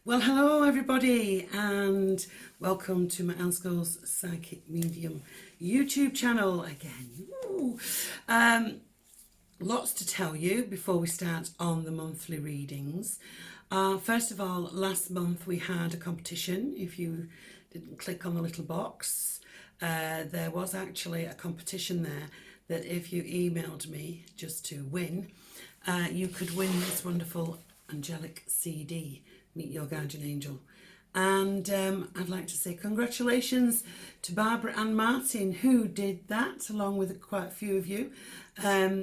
Well, hello everybody, and welcome to my Ansco's Psychic Medium YouTube channel again. Woo. Lots to tell you before we start on the monthly readings. First of all, last month we had a competition. If you didn't click on the little box, there was actually a competition there that if you emailed me just to win, you could win this wonderful angelic CD, Meet Your Guardian Angel. And I'd like to say congratulations to Barbara and Martin who did that, along with quite a few of you.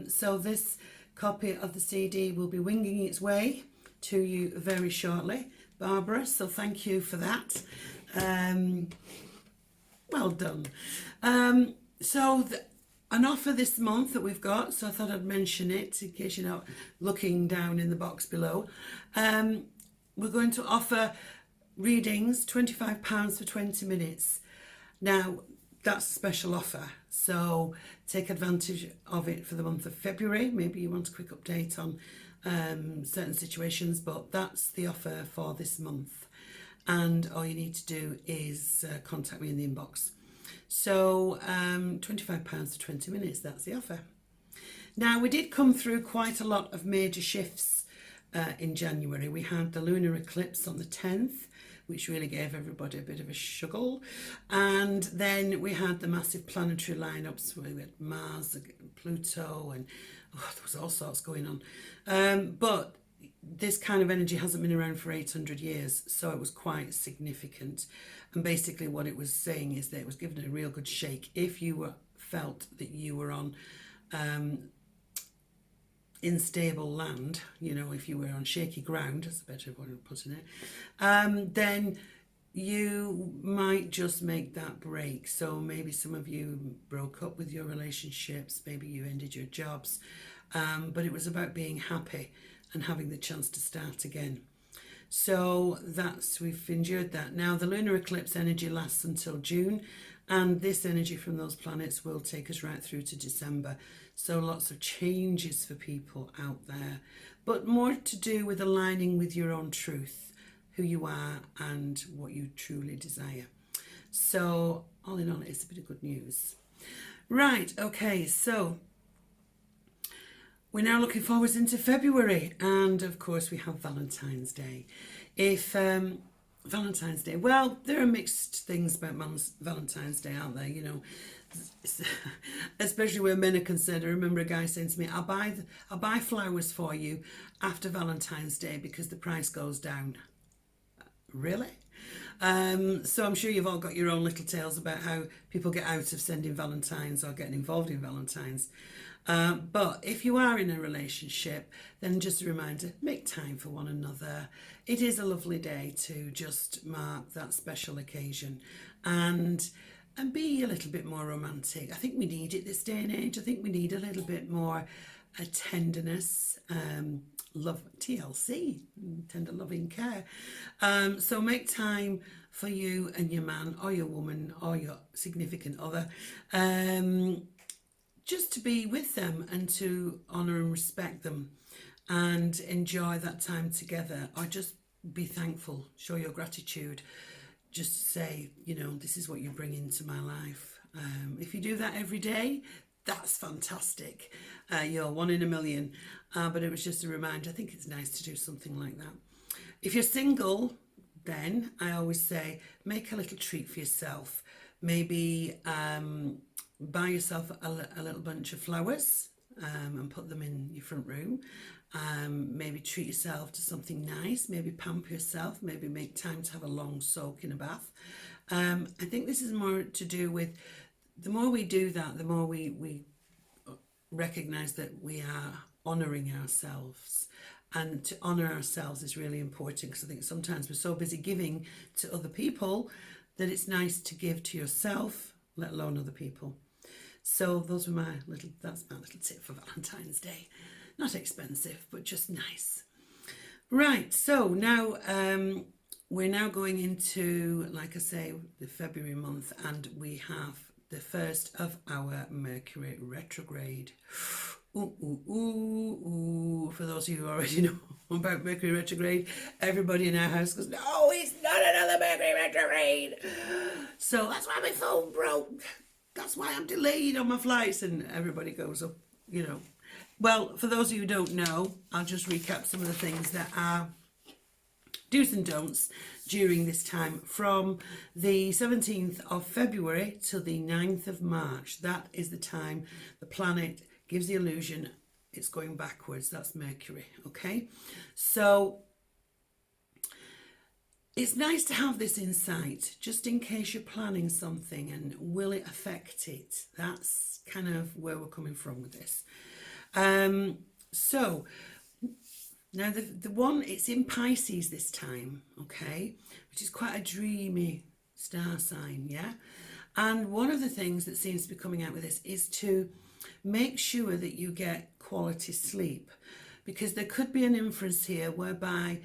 So this copy of the CD will be winging its way to you very shortly, Barbara, so thank you for that. Well done. An offer this month that we've got, so I thought I'd mention it in case you're not looking down in the box below. We're going to offer readings, £25 for 20 minutes. Now, that's a special offer, so take advantage of it for the month of February. Maybe you want a quick update on certain situations, but that's the offer for this month. And all you need to do is contact me in the inbox. So £25 for 20 minutes, that's the offer. Now, we did come through quite a lot of major shifts in January. We had the lunar eclipse on the 10th, which really gave everybody a bit of a struggle. And then we had the massive planetary lineups where we had Mars, Pluto, and there was all sorts going on. But this kind of energy hasn't been around for 800 years, so it was quite significant. And basically what it was saying is that it was giving a real good shake if you felt that you were on unstable land, you know, if you were on shaky ground, that's a better way of putting it, then you might just make that break. So maybe some of you broke up with your relationships, maybe you ended your jobs, but it was about being happy and having the chance to start again. So we've endured that. Now the lunar eclipse energy lasts until June, and this energy from those planets will take us right through to December. So lots of changes for people out there, but more to do with aligning with your own truth, who you are and what you truly desire. So all in all, it's a bit of good news. Right, okay, so we're now looking forward into February, and of course we have Valentine's Day. Valentine's Day, well, there are mixed things about Valentine's Day, aren't there? You know, especially where men are concerned. I remember a guy saying to me, I'll buy flowers for you after Valentine's Day because the price goes down. Really? So I'm sure you've all got your own little tales about how people get out of sending Valentines or getting involved in Valentines. But if you are in a relationship, then just a reminder, make time for one another. It is a lovely day to just mark that special occasion and be a little bit more romantic. I think we need it this day and age. I think we need a little bit more tenderness, love, TLC, tender loving care. So make time for you and your man or your woman or your significant other, just to be with them and to honour and respect them and enjoy that time together, or just be thankful, show your gratitude, just say, you know, this is what you bring into my life. If you do that every day, that's fantastic. You're one in a million. But it was just a reminder. I think it's nice to do something like that. If you're single, then I always say, make a little treat for yourself. Maybe buy yourself a little bunch of flowers and put them in your front room. Maybe treat yourself to something nice. Maybe pamper yourself. Maybe make time to have a long soak in a bath. I think this is more to do with, the more we do that, the more we recognise that we are honouring ourselves. And to honour ourselves is really important, because I think sometimes we're so busy giving to other people that it's nice to give to yourself, let alone other people. So that's my little tip for Valentine's Day. Not expensive, but just nice. Right, so now we're now going into, like I say, the February month, and we have the first of our Mercury retrograde. Ooh, ooh, ooh, ooh. For those of you who already know about Mercury retrograde, everybody in our house goes, no, it's not another Mercury retrograde. So that's why my phone broke. That's why I'm delayed on my flights. And everybody goes up, you know. Well, for those of you who don't know, I'll just recap some of the things that are do's and don'ts during this time from the 17th of February till the 9th of March. That is the time the planet gives the illusion it's going backwards. That's Mercury, okay? So it's nice to have this insight just in case you're planning something and will it affect it? That's kind of where we're coming from with this. So now the one, it's in Pisces this time, okay, which is quite a dreamy star sign, yeah? And one of the things that seems to be coming out with this is to make sure that you get quality sleep, because there could be an inference here whereby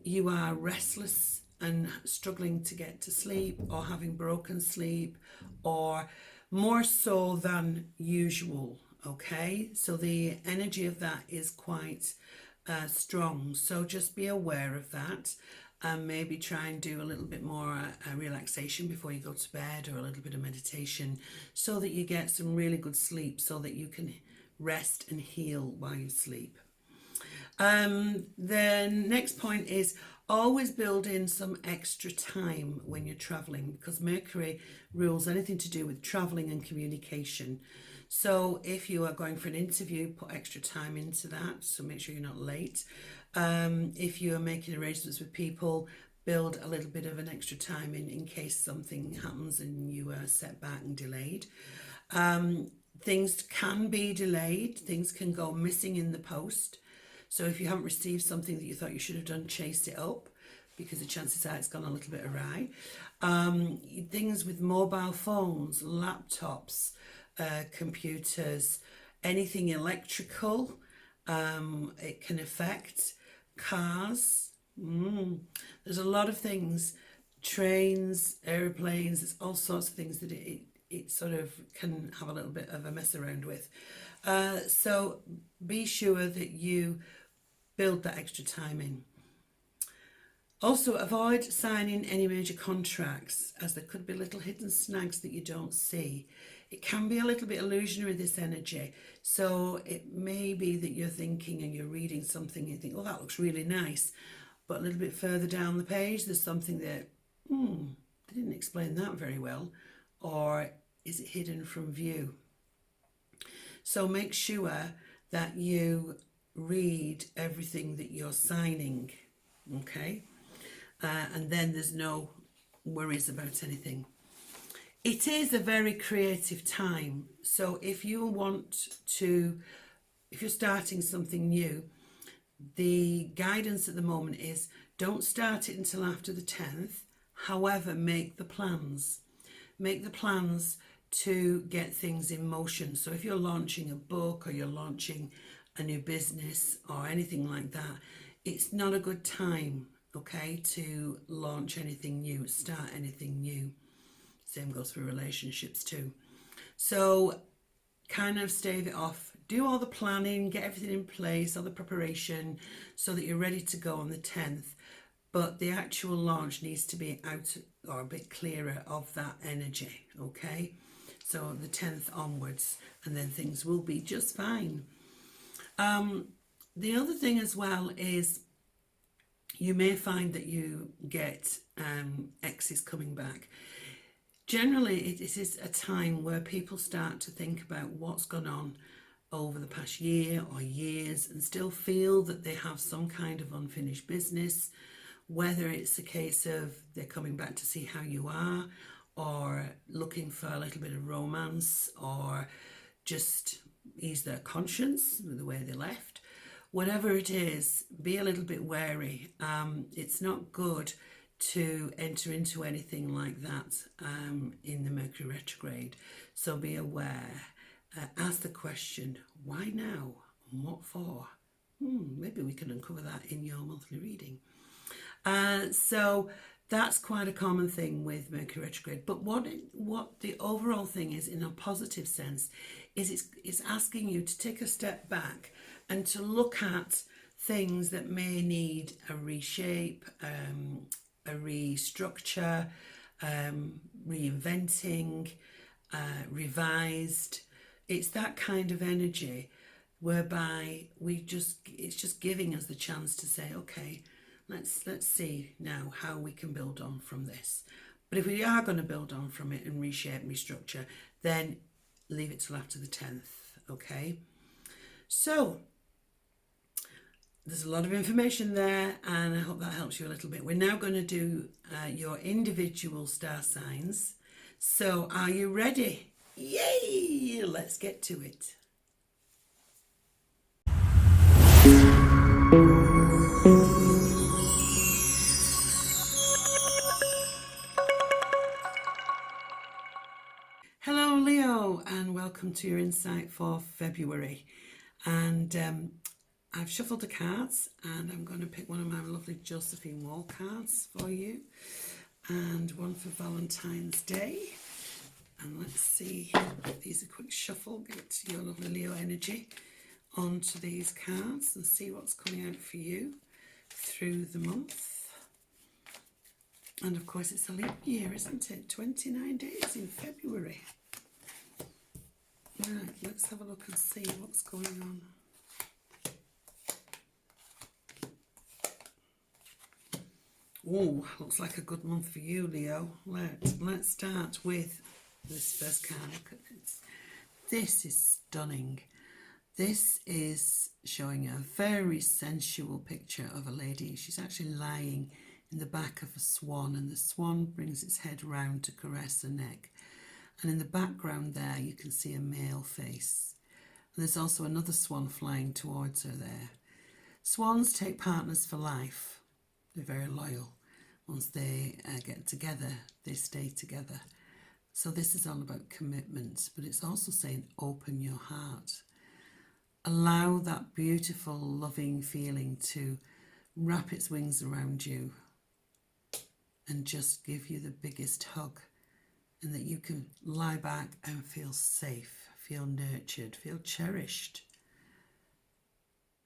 you are restless and struggling to get to sleep, or having broken sleep, or more so than usual, okay? So the energy of that is quite strong, so just be aware of that, and maybe try and do a little bit more relaxation before you go to bed, or a little bit of meditation, so that you get some really good sleep, so that you can rest and heal while you sleep. The next point is always build in some extra time when you're traveling, because Mercury rules anything to do with traveling and communication. So if you are going for an interview, put extra time into that, so make sure you're not late. If you are making arrangements with people, build a little bit of an extra time in case something happens and you are set back and delayed. Things can be delayed, things can go missing in the post. So if you haven't received something that you thought you should have done, chase it up, because the chances are it's gone a little bit awry. Things with mobile phones, laptops, computers, anything electrical, it can affect. Cars, there's a lot of things, trains, airplanes, there's all sorts of things that it sort of can have a little bit of a mess around with. So be sure that you build that extra time in. Also, avoid signing any major contracts, as there could be little hidden snags that you don't see. It can be a little bit illusionary, this energy. So it may be that you're thinking and you're reading something and you think, oh, that looks really nice. But a little bit further down the page, there's something that, they didn't explain that very well. Or is it hidden from view? So make sure that you read everything that you're signing, okay? And then there's no worries about anything. It is a very creative time. So if you're starting something new, the guidance at the moment is don't start it until after the 10th. However, make the plans. Make the plans to get things in motion. So if you're launching a book, or you're launching a new business or anything like that, it's not a good time, okay, to launch anything new, start anything new. Same goes for relationships too. So kind of stave it off. Do all the planning, get everything in place, all the preparation, so that you're ready to go on the 10th. But the actual launch needs to be out, or a bit clearer of that energy, okay? So the 10th onwards, and then things will be just fine. The other thing as well is you may find that you get exes coming back. Generally, it is a time where people start to think about what's gone on over the past year or years, and still feel that they have some kind of unfinished business, whether it's a case of they're coming back to see how you are, or looking for a little bit of romance, or just ease their conscience with the way they left. Whatever it is, be a little bit wary. It's not good to enter into anything like that in the Mercury retrograde. So be aware. Ask the question, why now and what for? Maybe we can uncover that in your monthly reading. So That's quite a common thing with Mercury retrograde. But what the overall thing is, in a positive sense, is it's asking you to take a step back and to look at things that may need a reshape, a restructure, reinventing, revised. It's that kind of energy whereby it's just giving us the chance to say, okay, let's see now how we can build on from this. But if we are going to build on from it and reshape and restructure, then leave it till after the 10th, okay? So there's a lot of information there, and I hope that helps you a little bit. We're now going to do your individual star signs. So are you ready? Yay! Let's get to it. Hello, Leo, and welcome to your insight for February. And I've shuffled the cards, and I'm going to pick one of my lovely Josephine Wall cards for you, and one for Valentine's Day. And let's see, these a quick shuffle, get your lovely Leo energy onto these cards and see what's coming out for you through the month. And of course it's a leap year, isn't it? 29 days in February. Right, let's have a look and see what's going on. Oh, looks like a good month for you, Leo. Let's start with this first card. Look at this. This is stunning. This is showing a very sensual picture of a lady. She's actually lying in the back of a swan, and the swan brings its head round to caress her neck. And in the background there, you can see a male face. And there's also another swan flying towards her there. Swans take partners for life. They're very loyal. Once they get together, they stay together. So this is all about commitment, but it's also saying open your heart. Allow that beautiful, loving feeling to wrap its wings around you and just give you the biggest hug, and that you can lie back and feel safe, feel nurtured, feel cherished.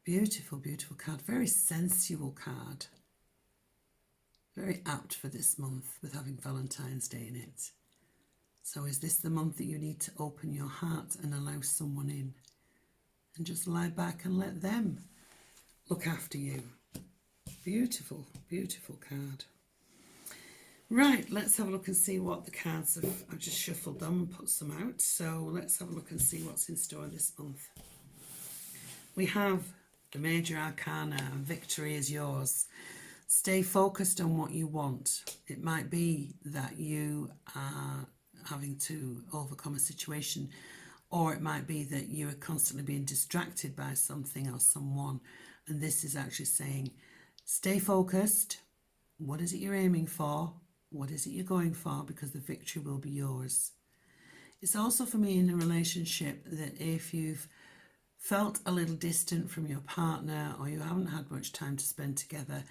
Beautiful, beautiful card. Very sensual card. Very apt for this month with having Valentine's Day in it. So is this the month that you need to open your heart and allow someone in? And just lie back and let them look after you. Beautiful, beautiful card. Right, let's have a look and see what the cards have. I've just shuffled them and put some out. So let's have a look and see what's in store this month. We have the Major Arcana, victory is yours. Stay focused on what you want. It might be that you are having to overcome a situation, or it might be that you are constantly being distracted by something or someone. And this is actually saying, stay focused. What is it you're aiming for? What is it you're going for? Because the victory will be yours. It's also for me in a relationship that if you've felt a little distant from your partner, or you haven't had much time to spend together,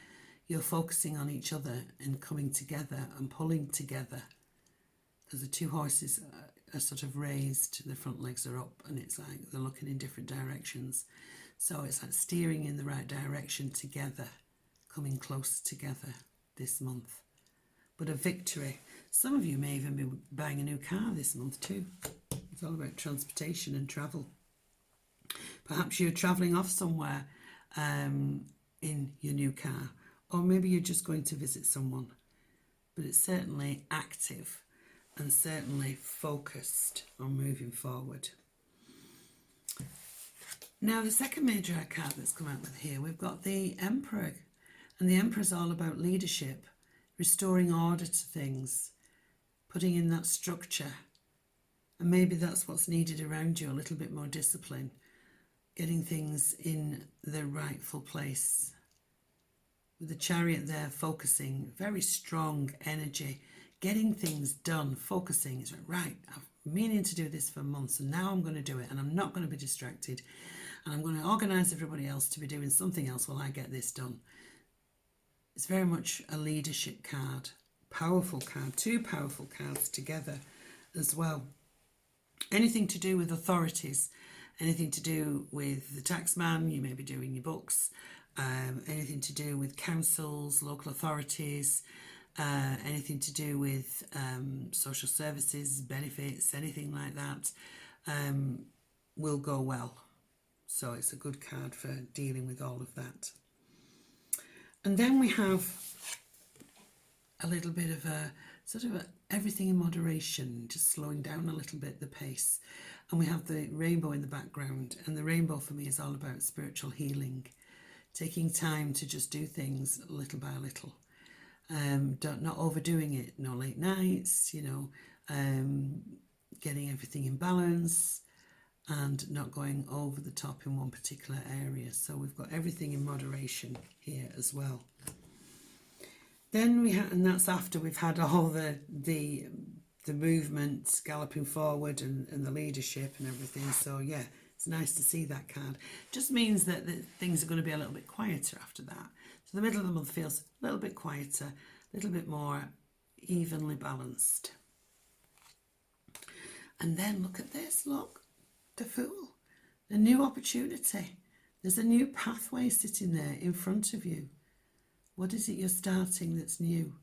you're focusing on each other and coming together and pulling together. Because the two horses are sort of raised, the front legs are up, and it's like they're looking in different directions. So it's like steering in the right direction together, coming close together this month. But a victory. Some of you may even be buying a new car this month too. It's all about transportation and travel. Perhaps you're travelling off somewhere in your new car, or maybe you're just going to visit someone. But it's certainly active and certainly focused on moving forward. Now, the second major card that's come out with here, we've got the Emperor. And the Emperor's all about leadership, restoring order to things, putting in that structure. And maybe that's what's needed around you, a little bit more discipline, getting things in the rightful place. With the Chariot there, focusing, very strong energy, getting things done, focusing. It's like, right, I've been meaning to do this for months, and now I'm going to do it, and I'm not going to be distracted, and I'm going to organise everybody else to be doing something else while I get this done. It's very much a leadership card, powerful card, two powerful cards together as well. Anything to do with authorities, anything to do with the taxman, you may be doing your books, anything to do with councils, local authorities, anything to do with social services, benefits, anything like that, will go well. So it's a good card for dealing with all of that. And then we have a little bit of a sort of everything in moderation, just slowing down a little bit the pace. And we have the rainbow in the background, and the rainbow for me is all about spiritual healing, taking time to just do things little by little, not overdoing it, no late nights, getting everything in balance and not going over the top in one particular area. So we've got everything in moderation here as well. Then we have, and that's after we've had all the movement galloping forward and the leadership and everything. So yeah, it's nice to see that card. Just means that things are going to be a little bit quieter after that. So the middle of the month feels a little bit quieter, a little bit more evenly balanced. And then look at this, look, the Fool, a new opportunity. There's a new pathway sitting there in front of you. What is it you're starting that's new?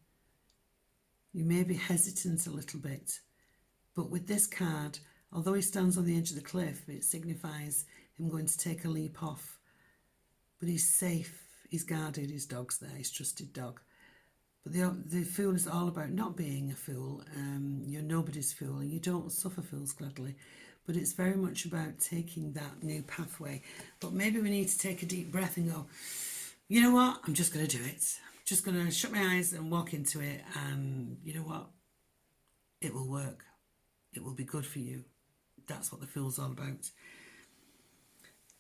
You may be hesitant a little bit, but with this card, although he stands on the edge of the cliff, it signifies him going to take a leap off. But he's safe, he's guarded, his dog's there, his trusted dog. But the Fool is all about not being a fool. You're nobody's fool, and you don't suffer fools gladly. But it's very much about taking that new pathway. But maybe we need to take a deep breath and go, you know what, I'm just going to do it. I'm just going to shut my eyes and walk into it, and you know what, it will work. It will be good for you. That's what the Fool's all about.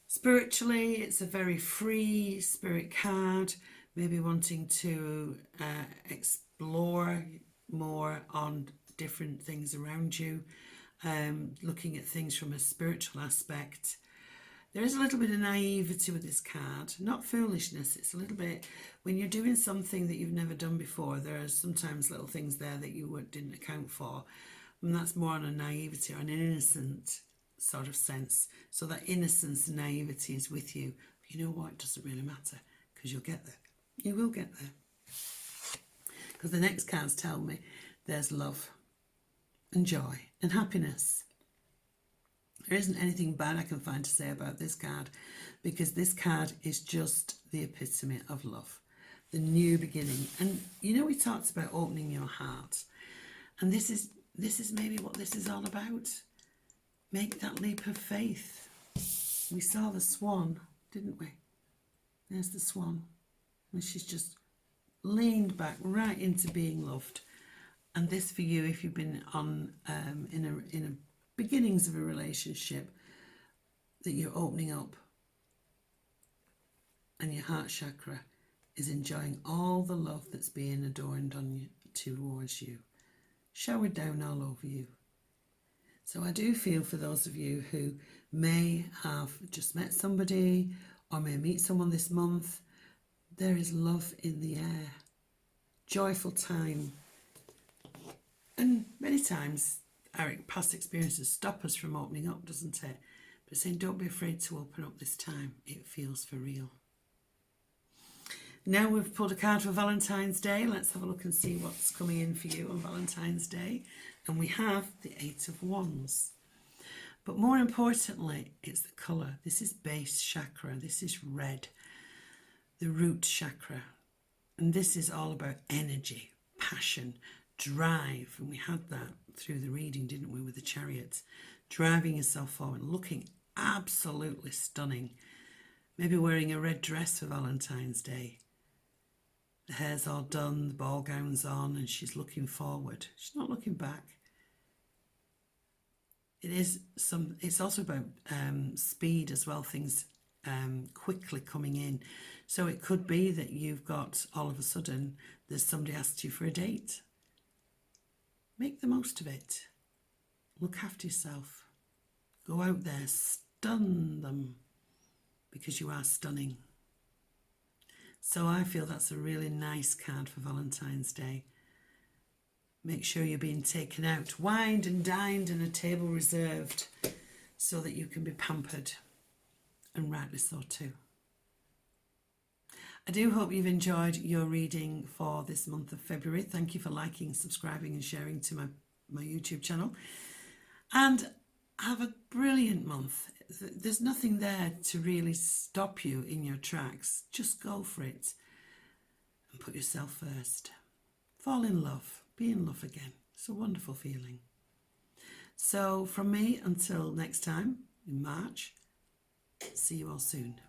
Spiritually, it's a very free spirit card, maybe wanting to explore more on different things around you, looking at things from a spiritual aspect. There is a little bit of naivety with this card, not foolishness. It's a little bit, when you're doing something that you've never done before, there are sometimes little things there that you didn't account for. And that's more on a naivety or an innocent sort of sense. So that innocence and naivety is with you. But you know what? It doesn't really matter, because you'll get there. You will get there. Because the next cards tell me there's love and joy and happiness. There isn't anything bad I can find to say about this card, because this card is just the epitome of love, the new beginning. And we talked about opening your heart, and this is maybe what this is all about. Make that leap of faith. We saw the swan, didn't we? There's the swan, and she's just leaned back right into being loved. And this for you, if you've been on in a beginnings of a relationship, that you're opening up and your heart chakra is enjoying all the love that's being adorned on you, towards you, showered down all over you. So I do feel for those of you who may have just met somebody or may meet someone this month, there is love in the air, joyful time. And many times our past experiences stop us from opening up, doesn't it? But saying, don't be afraid to open up this time. It feels for real. Now we've pulled a card for Valentine's Day. Let's have a look and see what's coming in for you on Valentine's Day. And we have the Eight of Wands. But more importantly, it's the colour. This is base chakra. This is red, the root chakra. And this is all about energy, passion, drive. And we had that through the reading, didn't we, with the Chariot? Driving yourself forward, looking absolutely stunning. Maybe wearing a red dress for Valentine's Day. The hair's all done, the ball gown's on, and she's looking forward. She's not looking back. It's also about speed as well, things quickly coming in. So it could be that you've got, all of a sudden, there's somebody asked you for a date. Make the most of it. Look after yourself. Go out there, stun them, because you are stunning. So I feel that's a really nice card for Valentine's Day. make sure you're being taken out, wined and dined, and a table reserved so that you can be pampered, and rightly so too. I do hope you've enjoyed your reading for this month of February. Thank you for liking, subscribing and sharing to my YouTube channel. And have a brilliant month. There's nothing there to really stop you in your tracks. Just go for it and put yourself first. Fall in love. Be in love again. It's a wonderful feeling. So from me, until next time in March, see you all soon.